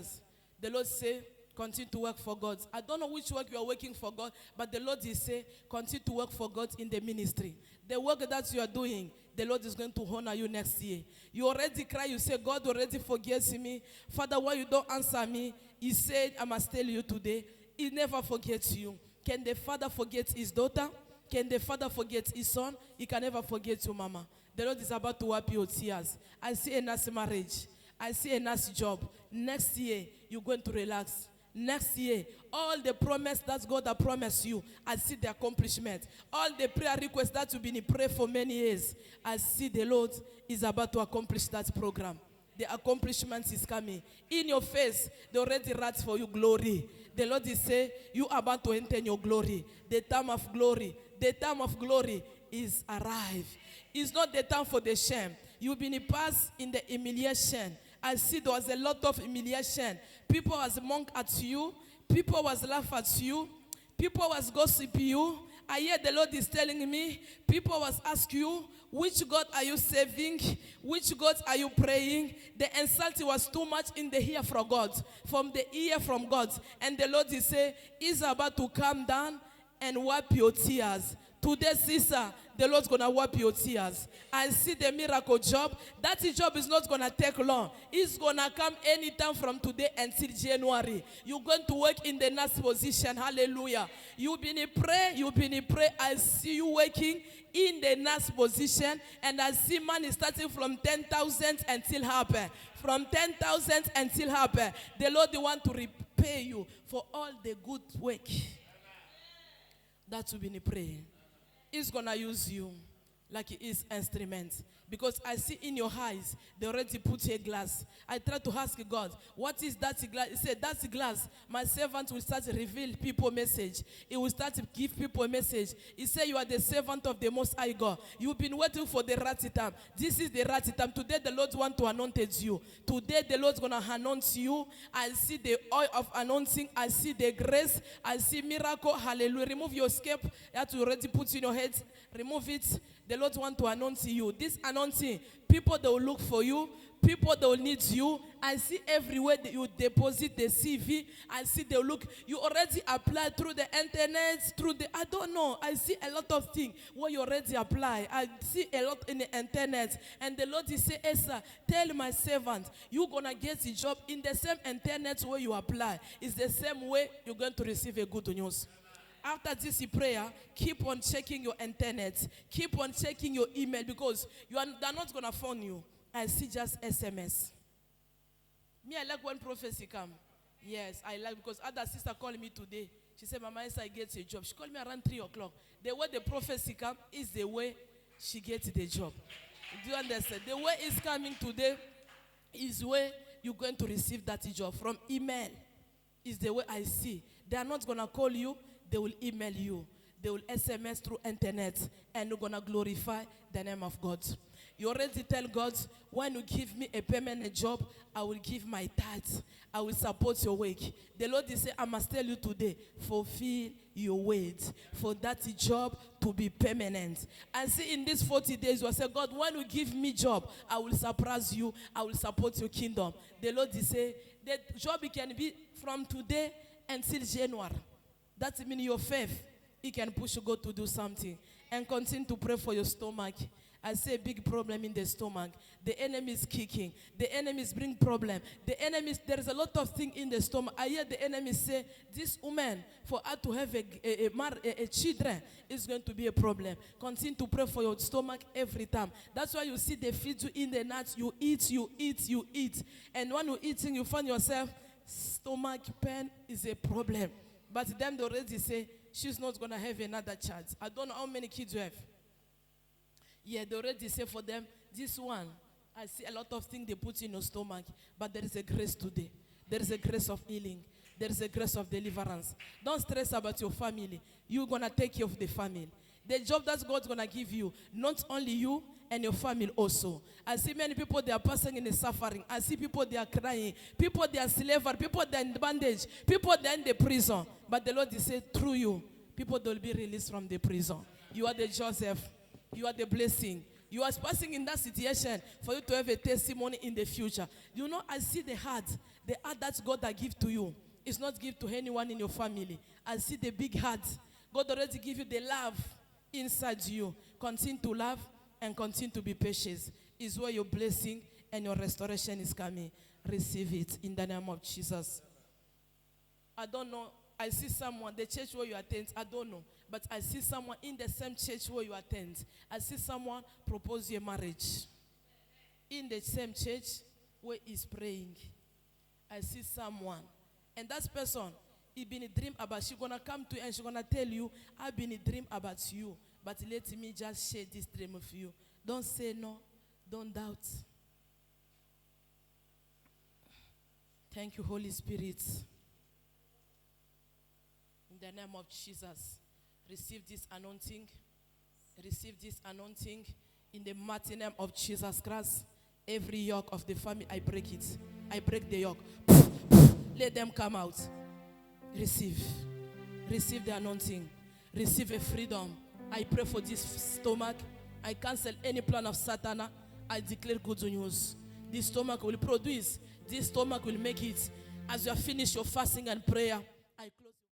years. The Lord say, continue to work for God. I don't know which work you are working for God, but the Lord is say, continue to work for God in the ministry. The work that you are doing, the Lord is going to honor you next year. You already cry, you say, God already forgets me. Father, why you don't answer me? He said, I must tell you today, he never forgets you. Can the father forget his daughter? Can the father forget his son? He can never forget you, mama. The Lord is about to wipe your tears. I see a nice marriage. I see a nice job. Next year, you're going to relax. Next year, all the promise that God has promised you, I see the accomplishment. All the prayer requests that you've been praying for many years, I see the Lord is about to accomplish that program. The accomplishment is coming. In your face, they already write for you glory. The Lord is saying, you are about to enter in your glory. The time of glory. The time of glory is arrived. It's not the time for the shame. You've been passed in the humiliation. I see there was a lot of humiliation. People was mock at you. People was laugh at you. People was gossip you. I hear the Lord is telling me, people was ask you, which God are you serving? Which God are you praying? The insult was too much in the ear from God, from the ear from God. And the Lord is say, he's about to come down and wipe your tears. Today, sister, the Lord's going to wipe your tears. I see the miracle job. That job is not going to take long. It's going to come anytime from today until January. You're going to work in the next position. Hallelujah. You've been in prayer. You've been in prayer. I see you working in the next position. And I see money starting from 10,000 until happen. From 10,000 until happen. The Lord want to repay you for all the good work that you've been praying. He's going to use you like his instrument. Because I see in your eyes, they already put a glass. I try to ask God, what is that glass? He said, that's glass. My servant will start to reveal people message. He will start to give people a message. He said, you are the servant of the Most High God. You've been waiting for the right time. This is the right time. Today, the Lord wants to anoint you. Today, the Lord's going to anoint you. I see the oil of anointing. I see the grace. I see miracle. Hallelujah. Remove your scape that you already put in your head. Remove it. The Lord wants to anoint you. This anointing, people that will look for you, people that will need you. I see everywhere that you deposit the CV. I see they look. You already applied through the internet, through the, I don't know. I see a lot of things where you already apply. I see a lot in the internet. And the Lord is saying, Esther, tell my servant, you're going to get a job in the same internet where you apply. It's the same way you're going to receive a good news. After this prayer, keep on checking your internet. Keep on checking your email because they're not going to phone you. I see just SMS. Me, I like when prophecy come. Yes, I like because other sister called me today. She said, Mama, I get a job. She called me around 3 o'clock. The way the prophecy come is the way she gets the job. Do you understand? The way it's coming today is where you're going to receive that job. From email is the way I see. They are not going to call you. They will email you. They will SMS through internet. And you're going to glorify the name of God. You already tell God, when you give me a permanent job, I will give my tithes. I will support your work. The Lord is saying, I must tell you today, fulfill your word for that job to be permanent. And see, in these 40 days, you say, God, when you give me job, I will surprise you. I will support your kingdom. The Lord is saying, the job can be from today until January. That means your faith, it can push you God to do something. And continue to pray for your stomach. I see a big problem in the stomach. The enemy is kicking. The enemy is bringing problem. The enemy, there is a lot of things in the stomach. I hear the enemy say, this woman, for her to have a children, is going to be a problem. Continue to pray for your stomach every time. That's why you see they feed you in the night. You eat, you eat, you eat. And when you're eating, you find yourself, stomach pain is a problem. But them they already say, she's not going to have another child. I don't know how many kids you have. Yeah, they already say for them, this one, I see a lot of things they put in your stomach. But there is a grace today. There is a grace of healing. There is a grace of deliverance. Don't stress about your family. You're going to take care of the family. The job that God's going to give you, not only you, and your family also. I see many people, they are passing in the suffering. I see people, they are crying. People, they are slavery. People, they are in bondage. People, they are in the prison. But the Lord is saying, through you, people, they will be released from the prison. You are the Joseph. You are the blessing. You are passing in that situation for you to have a testimony in the future. You know, I see the heart that God that give to you. It's not give to anyone in your family. I see the big heart. God already give you the love inside you. Continue to love and continue to be patient. Is where your blessing and your restoration is coming. Receive it in the name of Jesus. I don't know. I see someone, the church where you attend, I don't know. But I see someone in the same church where you attend. I see someone propose your marriage. In the same church where he's praying. I see someone. And that person, he been a dream about, she's going to come to you and she's going to tell you, I've been a dream about you. But let me just share this dream with you. Don't say no. Don't doubt. Thank you, Holy Spirit. In the name of Jesus, receive this anointing. Receive this anointing. In the mighty name of Jesus Christ, every yoke of the family, I break it. I break the yoke. Let them come out. Receive. Receive the anointing. Receive a freedom. I pray for this stomach. I cancel any plan of Satan. I declare good news. This stomach will produce. This stomach will make it. As you have finished your fasting and prayer,